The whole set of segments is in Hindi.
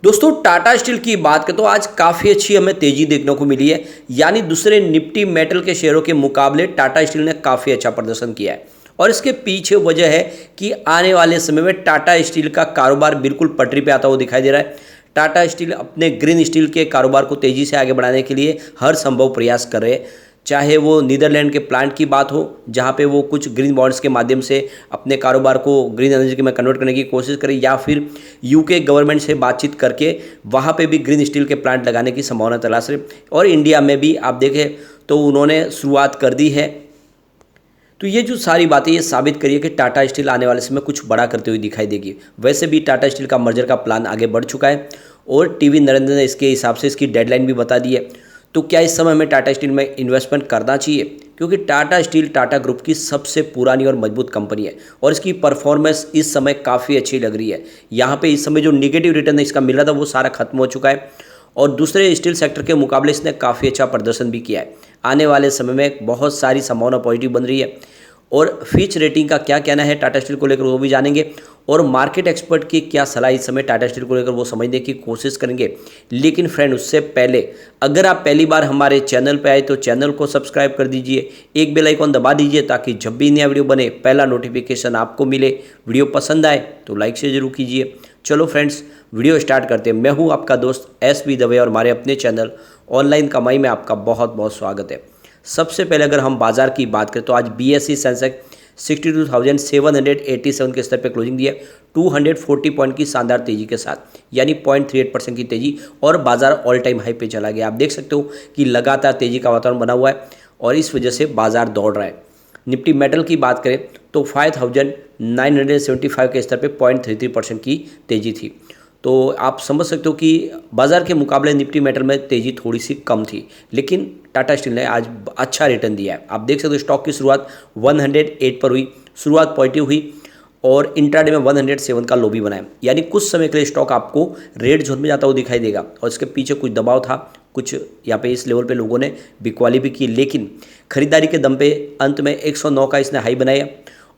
दोस्तों टाटा स्टील की बात करें तो आज काफ़ी अच्छी हमें तेज़ी देखने को मिली है। यानी दूसरे निफ्टी मेटल के शेयरों के मुकाबले टाटा स्टील ने काफ़ी अच्छा प्रदर्शन किया है। और इसके पीछे वजह है कि आने वाले समय में टाटा स्टील का कारोबार बिल्कुल पटरी पे आता हुआ दिखाई दे रहा है। टाटा स्टील अपने ग्रीन स्टील के कारोबार को तेज़ी से आगे बढ़ाने के लिए हर संभव प्रयास कर रहे हैं। चाहे वो नीदरलैंड के प्लांट की बात हो, जहाँ पे वो कुछ ग्रीन बॉन्ड्स के माध्यम से अपने कारोबार को ग्रीन एनर्जी में कन्वर्ट करने की कोशिश करें, या फिर यूके गवर्नमेंट से बातचीत करके वहाँ पे भी ग्रीन स्टील के प्लांट लगाने की संभावना तलाश रहे। और इंडिया में भी आप देखें तो उन्होंने शुरुआत कर दी है। तो ये जो सारी बातें ये साबित करिए कि टाटा स्टील आने वाले समय कुछ बड़ा करते हुए दिखाई देगी। वैसे भी टाटा स्टील का मर्जर का प्लान आगे बढ़ चुका है और टीवी नरेंद्र ने इसके हिसाब से इसकी डेडलाइन भी बता दी है। तो क्या इस समय हमें टाटा स्टील में इन्वेस्टमेंट करना चाहिए? क्योंकि टाटा स्टील टाटा ग्रुप की सबसे पुरानी और मजबूत कंपनी है और इसकी परफॉर्मेंस इस समय काफ़ी अच्छी लग रही है। यहाँ पे इस समय जो निगेटिव रिटर्न इसका मिल रहा था वो सारा खत्म हो चुका है और दूसरे स्टील सेक्टर के मुकाबले इसने काफ़ी अच्छा प्रदर्शन भी किया है। आने वाले समय में बहुत सारी संभावना पॉजिटिव बन रही है। और फिच रेटिंग का क्या कहना है टाटा स्टील को लेकर वो भी जानेंगे और मार्केट एक्सपर्ट की क्या सलाह इस समय टाटा स्टील को लेकर वो समझने की कोशिश करेंगे। लेकिन फ्रेंड, उससे पहले अगर आप पहली बार हमारे चैनल पर आए तो चैनल को सब्सक्राइब कर दीजिए, एक बेल आइकॉन दबा दीजिए ताकि जब भी नया वीडियो बने पहला नोटिफिकेशन आपको मिले। वीडियो पसंद आए तो लाइक से जरूर कीजिए। चलो फ्रेंड्स, वीडियो स्टार्ट करते हैं। मैं हूँ आपका दोस्त एस.बी. दवे और हमारे अपने चैनल ऑनलाइन कमाई में आपका बहुत बहुत स्वागत है। सबसे पहले अगर हम बाजार की बात करें तो आज बीएसई सेंसेक्स 62,787 के स्तर पर क्लोजिंग दिया 240 पॉइंट की शानदार तेजी के साथ, यानी 0.38% की तेजी और बाजार ऑल टाइम हाई पे चला गया। आप देख सकते हो कि लगातार तेजी का वातावरण बना हुआ है और इस वजह से बाजार दौड़ रहा है। निफ्टी मेटल की बात करें तो 5,975 के स्तर पे 0.33% की तेजी थी। तो आप समझ सकते हो कि बाजार के मुकाबले निफ्टी मेटल में तेज़ी थोड़ी सी कम थी, लेकिन टाटा स्टील ने आज अच्छा रिटर्न दिया है। आप देख सकते हो स्टॉक की शुरुआत 108 पर हुई, शुरुआत पॉजिटिव हुई और इंट्राडे में 107 का लो भी बनाया। यानी कुछ समय के लिए स्टॉक आपको रेड जोन में जाता हुआ दिखाई देगा और इसके पीछे कुछ दबाव था, कुछ यहाँ पे इस लेवल पे लोगों ने बिकवाली भी की, लेकिन खरीदारी के दम पे अंत में 109 का इसने हाई बनाया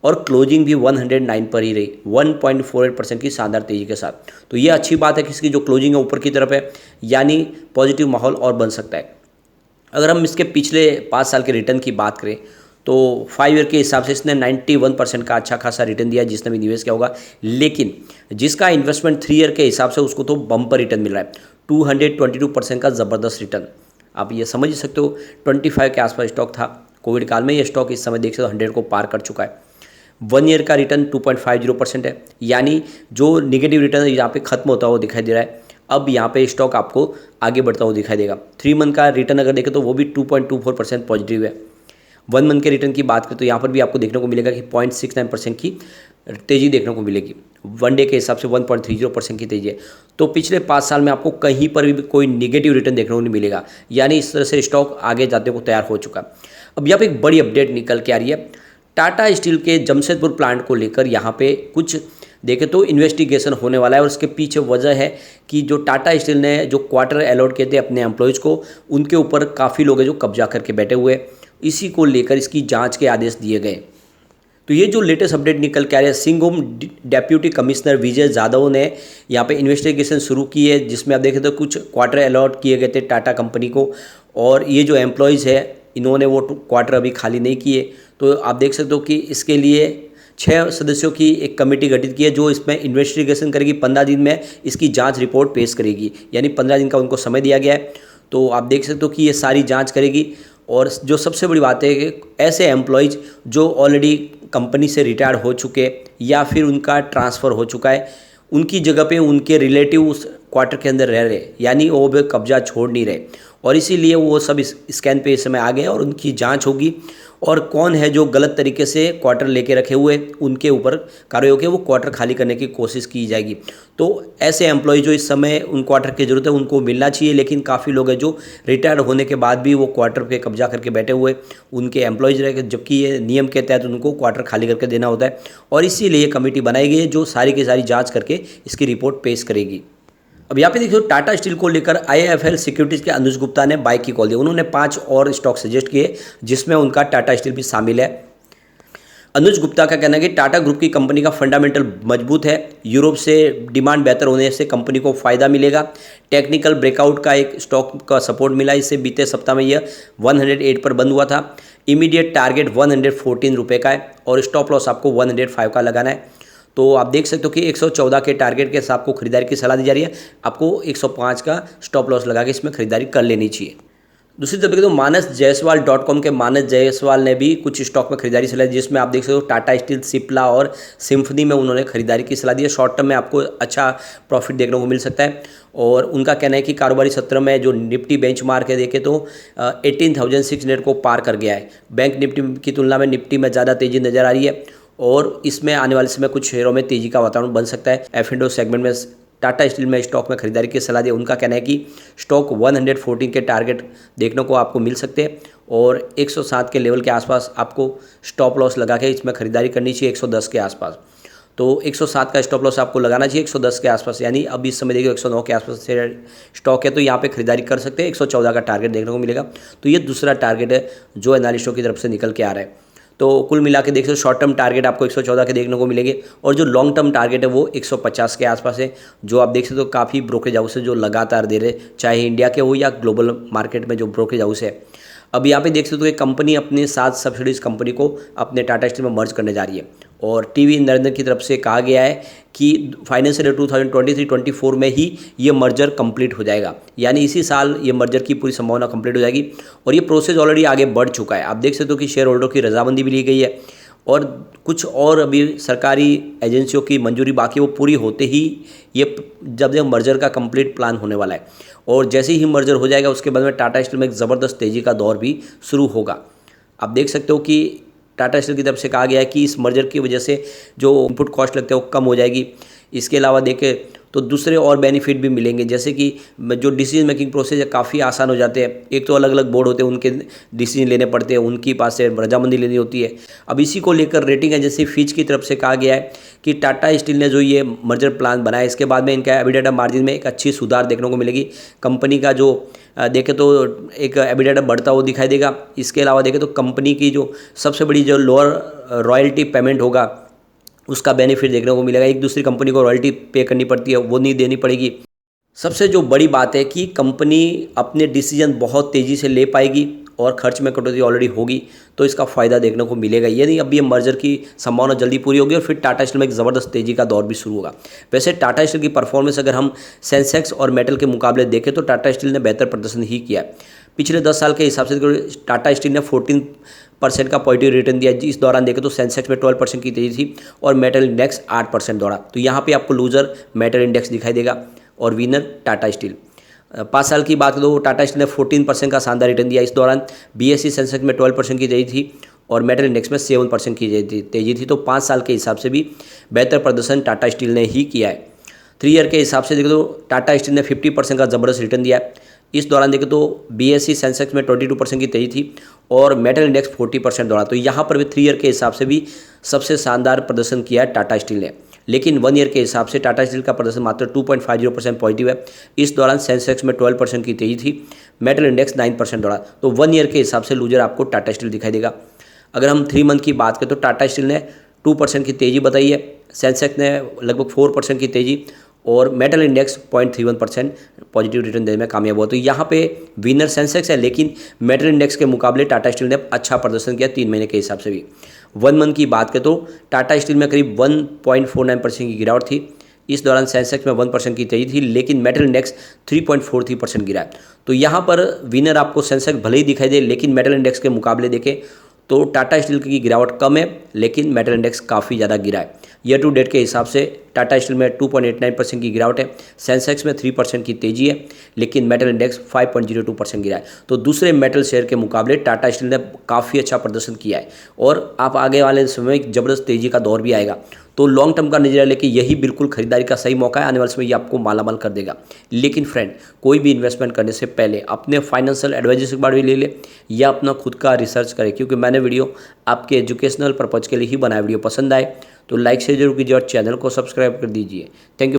और क्लोजिंग भी 109 पर ही रही 1.48% की शानदार तेजी के साथ। तो ये अच्छी बात है कि इसकी जो क्लोजिंग है ऊपर की तरफ है, यानी पॉजिटिव माहौल और बन सकता है। अगर हम इसके पिछले 5 साल के रिटर्न की बात करें तो 5 ईयर के हिसाब से इसने 91% का अच्छा खासा रिटर्न दिया जिसने भी निवेश किया होगा। लेकिन जिसका इन्वेस्टमेंट 3 ईयर के हिसाब से उसको तो बम्पर रिटर्न मिल रहा है, 222% का ज़बरदस्त रिटर्न। आप ये समझ सकते हो 25 के आसपास स्टॉक था कोविड काल में, ये स्टॉक इस समय देख सकते हो 100 को पार कर चुका है। 1 ईयर का रिटर्न 2.50% है, यानी जो निगेटिव रिटर्न यहाँ पे खत्म होता हुआ दिखाई दे रहा है। अब यहाँ पे स्टॉक आपको आगे बढ़ता हुआ दिखाई देगा। 3 मंथ का रिटर्न अगर देखें तो वो भी 2.24% पॉजिटिव है। 1 मंथ के रिटर्न की बात करें तो यहाँ पर भी आपको देखने को मिलेगा कि 0.69% की तेज़ी देखने को मिलेगी। 1 डे के हिसाब से 1.30% की तेज़ी है। तो पिछले 5 साल में आपको कहीं पर भी कोई निगेटिव रिटर्न देखने को नहीं मिलेगा, यानी इस तरह से स्टॉक आगे जाने को तैयार हो चुका। अब यहाँ पे एक बड़ी अपडेट निकल के आ रही है टाटा स्टील के जमशेदपुर प्लांट को लेकर। यहाँ पे कुछ देखें तो इन्वेस्टिगेशन होने वाला है और उसके पीछे वजह है कि जो टाटा स्टील ने जो क्वार्टर अलॉट किए थे अपने एम्प्लॉयज़ को, उनके ऊपर काफ़ी लोग हैं जो कब्जा करके बैठे हुए। इसी को लेकर इसकी जांच के आदेश दिए गए। तो ये जो लेटेस्ट अपडेट निकल के आ रहा है, सिंघभूम डेप्यूटी कमिश्नर विजय यादव ने यहाँ पे इन्वेस्टिगेशन शुरू की है, जिसमें आप देखें तो कुछ क्वार्टर अलॉट किए गए थे टाटा कंपनी को और ये जो एम्प्लॉयज़ है इन्होंने वो क्वार्टर अभी खाली नहीं किए। तो आप देख सकते हो कि इसके लिए 6 सदस्यों की एक कमेटी गठित की है जो इसमें इन्वेस्टिगेशन करेगी। 15 दिन में इसकी जांच रिपोर्ट पेश करेगी, यानी 15 दिन का उनको समय दिया गया है। तो आप देख सकते हो कि ये सारी जांच करेगी। और जो सबसे बड़ी बात है कि ऐसे एम्प्लॉयज़ जो ऑलरेडी कंपनी से रिटायर हो चुके या फिर उनका ट्रांसफ़र हो चुका है, उनकी जगह पे उनके रिलेटिव उस क्वार्टर के अंदर रह रहे, यानी वो भी कब्जा छोड़ नहीं रहे और इसीलिए वो सब इस स्कैन पे इस समय आ गए और उनकी जांच होगी और कौन है जो गलत तरीके से क्वार्टर लेके रखे हुए उनके ऊपर कार्रवाई होकर वो क्वार्टर खाली करने की कोशिश की जाएगी। तो ऐसे एम्प्लॉय जो इस समय उन क्वार्टर की ज़रूरत है उनको मिलना चाहिए, लेकिन काफ़ी लोग हैं जो रिटायर होने के बाद भी वो क्वार्टर पे कब्जा करके बैठे हुए उनके एम्प्लॉयज़ रहे, जबकि ये नियम के तहत उनको क्वार्टर खाली करके देना होता है। और इसीलिए कमेटी बनाई गई है जो सारी की सारी जाँच करके इसकी रिपोर्ट पेश करेगी। अब यहाँ पे देखिए टाटा स्टील को लेकर आईआईएफएल सिक्योरिटीज़ के अनुज गुप्ता ने बाय की कॉल दी। उन्होंने 5 और स्टॉक सजेस्ट किए जिसमें उनका टाटा स्टील भी शामिल है। अनुज गुप्ता का कहना है कि टाटा ग्रुप की कंपनी का फंडामेंटल मजबूत है, यूरोप से डिमांड बेहतर होने से कंपनी को फ़ायदा मिलेगा। टेक्निकल ब्रेकआउट का एक स्टॉक का सपोर्ट मिला, इससे बीते सप्ताह में यह 108 पर बंद हुआ था। इमीडिएट टारगेट 114 रुपये का है और स्टॉप लॉस आपको 105 का लगाना है। तो आप देख सकते हो कि 114 के टारगेट के साथ आपको खरीदारी की सलाह दी जा रही है। आपको 105 का स्टॉप लॉस लगा के इसमें खरीदारी कर लेनी चाहिए। दूसरी तरफ देखें तो मानस जायसवाल .com के मानस जायसवाल ने भी कुछ स्टॉक में खरीदारी सलाह दी, जिसमें आप देख सकते हो टाटा स्टील, सिप्ला और सिम्फनी में उन्होंने खरीदारी की सलाह दी है। शॉर्ट टर्म में आपको अच्छा प्रॉफिट देखने को मिल सकता है और उनका कहना है कि कारोबारी सत्र में जो निफ्टी बेंचमार्क है देखें तो 18,600 को पार कर गया है। बैंक निफ्टी की तुलना में निफ्टी में ज़्यादा तेज़ी नज़र आ रही है और इसमें आने वाले समय कुछ शेयरों में तेज़ी का वातावरण बन सकता है। F&O सेगमेंट में टाटा स्टील में स्टॉक में खरीदारी की सलाह दी। उनका कहना है कि स्टॉक 114 के टारगेट देखने को आपको मिल सकते हैं और 107 के लेवल के आसपास आपको स्टॉप लॉस लगा के इसमें खरीदारी करनी चाहिए 110 के आसपास। तो 107 का स्टॉप लॉस आपको लगाना चाहिए 110 के आसपास, यानी अब इस समय देखिए 109 के आसपास से स्टॉक है तो यहाँ पे खरीदारी कर सकते हैं। 114 का टारगेट देखने को मिलेगा। तो ये दूसरा टारगेट है जो एनालिस्टों की तरफ से निकल के आ रहा है। तो कुल मिला के देख सकते हो शॉर्ट टर्म टारगेट आपको 114 के देखने को मिलेंगे और जो लॉन्ग टर्म टारगेट है वो 150 के आसपास है, जो आप देख सकते हो काफ़ी ब्रोकरेज हाउस है जो लगातार दे रहे, चाहे इंडिया के हो या ग्लोबल मार्केट में जो ब्रोकरेज हाउस है। अब यहाँ पे देख सकते हो कि कंपनी अपने 7 सब्सिडीज कंपनी को अपने टाटा स्टील में मर्ज करने जा रही है और टीवी नरेंद्र की तरफ से कहा गया है कि फाइनेंशियल ईयर 2023-24 में ही ये मर्जर कंप्लीट हो जाएगा, यानी इसी साल ये मर्जर की पूरी संभावना कंप्लीट हो जाएगी और ये प्रोसेस ऑलरेडी आगे बढ़ चुका है। आप देख सकते हो कि शेयर होल्डर की रजामंदी भी ली गई है और कुछ और अभी सरकारी एजेंसियों की मंजूरी बाकी, वो पूरी होते ही ये जब मर्जर का कंप्लीट प्लान होने वाला है और जैसे ही मर्जर हो जाएगा उसके बाद में टाटा स्टील में एक ज़बरदस्त तेज़ी का दौर भी शुरू होगा। आप देख सकते हो कि टाटा स्टील की तरफ से कहा गया है कि इस मर्जर की वजह से जो इनपुट कॉस्ट लगते हैं वो कम हो जाएगी। इसके अलावा देखें तो दूसरे और बेनिफिट भी मिलेंगे, जैसे कि जो डिसीजन मेकिंग प्रोसेस है काफ़ी आसान हो जाते हैं। एक तो अलग अलग बोर्ड होते हैं, उनके डिसीजन लेने पड़ते हैं, उनकी पास से रजामंदी लेनी होती है। अब इसी को लेकर रेटिंग एजेंसी फिच की तरफ से कहा गया है कि टाटा स्टील ने जो ये मर्जर प्लान बनाया इसके बाद में इनका एबिडेटा मार्जिन में एक अच्छी सुधार देखने को मिलेगी। कंपनी का जो देखें तो एक एबिडेटा बढ़ता हुआ दिखाई देगा। इसके अलावा देखें तो कंपनी की जो सबसे बड़ी जो लोअर रॉयल्टी पेमेंट होगा उसका बेनिफिट देखने को मिलेगा। एक दूसरी कंपनी को रॉयल्टी पे करनी पड़ती है, वो नहीं देनी पड़ेगी। सबसे जो बड़ी बात है कि कंपनी अपने डिसीजन बहुत तेज़ी से ले पाएगी और खर्च में कटौती ऑलरेडी होगी तो इसका फ़ायदा देखने को मिलेगा। यदि अब ये मर्जर की संभावना जल्दी पूरी होगी और फिर टाटा स्टील में एक ज़बरदस्त तेज़ी का दौर भी शुरू होगा। वैसे टाटा स्टील की परफॉर्मेंस अगर हम सेंसेक्स और मेटल के मुकाबले देखें तो टाटा स्टील ने बेहतर प्रदर्शन ही किया है। पिछले 10 साल के हिसाब से टाटा स्टील ने 14% का पॉजिटिव रिटर्न दिया। इस दौरान देखें तो सेंसेक्स में 12% की तेज़ी थी और मेटल इंडेक्स 8% दौड़ा। तो यहाँ पे आपको लूजर मेटल इंडेक्स दिखाई देगा और विनर टाटा स्टील। 5 साल की बात करो टाटा स्टील ने 14% का शानदार रिटर्न दिया। इस दौरान BSE सेंसेक्स में 12% की तेज़ी थी और मेटल इंडेक्स में 7% की तेज़ी थी। तो 5 साल के हिसाब से भी बेहतर प्रदर्शन टाटा स्टील ने ही किया है। 3 ईयर के हिसाब से देखें तो टाटा स्टील ने 50% का ज़बरदस्त रिटर्न दिया है। इस दौरान देखें तो BSE सेंसेक्स में 22% की तेज़ी थी और मेटल इंडेक्स 40% दौड़ा। तो यहाँ पर भी 3 ईयर के हिसाब से भी सबसे शानदार प्रदर्शन किया है टाटा स्टील ने। लेकिन 1 ईयर के हिसाब से टाटा स्टील का प्रदर्शन मात्र 2.50% पॉजिटिव है। इस दौरान सेंसेक्स में 12% की तेज़ी थी, मेटल इंडेक्स 9% दौड़ा। तो 1 ईयर के हिसाब से लूजर आपको टाटा स्टील दिखाई देगा। अगर हम 3 मंथ की बात करें तो टाटा स्टील ने 2% की तेज़ी बताई है, सेंसेक्स ने लगभग 4% की तेज़ी और मेटल इंडेक्स 0.31% पॉजिटिव रिटर्न देने में कामयाब हुआ। तो यहाँ पे विनर सेंसेक्स है, लेकिन मेटल इंडेक्स के मुकाबले टाटा स्टील ने अच्छा प्रदर्शन किया 3 महीने के हिसाब से भी। 1 मंथ की बात करें तो टाटा स्टील में करीब 1.49% की गिरावट थी। इस दौरान सेंसेक्स में 1% की तेज़ी थी, लेकिन मेटल इंडेक्स 3.43% गिरा है। तो यहाँ पर विनर आपको सेंसेक्स भले ही दिखाई दे, लेकिन मेटल इंडेक्स के मुकाबले देखें तो टाटा स्टील की गिरावट कम है, लेकिन मेटल इंडेक्स काफ़ी ज़्यादा गिरा है। ईयर टू डेट के हिसाब से टाटा स्टील में 2.89% की गिरावट है, सेंसेक्स में 3% की तेज़ी है, लेकिन मेटल इंडेक्स 5.02% गिरा है। तो दूसरे मेटल शेयर के मुकाबले टाटा स्टील ने काफ़ी अच्छा प्रदर्शन किया है और आप आगे वाले समय में ज़बरदस्त तेज़ी का दौर भी आएगा। तो लॉन्ग टर्म का नजरिया लेके यही बिल्कुल खरीदारी का सही मौका है। आने वाले समय ये आपको मालामाल कर देगा। लेकिन फ्रेंड, कोई भी इन्वेस्टमेंट करने से पहले अपने फाइनेंशियल एडवाइजर से बात भी ले ले या अपना खुद का रिसर्च करें, क्योंकि मैंने वीडियो आपके एजुकेशनल पर्पज़ के लिए ही बनाया। वीडियो पसंद आए तो लाइक शेयर जरूर कीजिए और चैनल को सब्सक्राइब कर दीजिए। Thank you.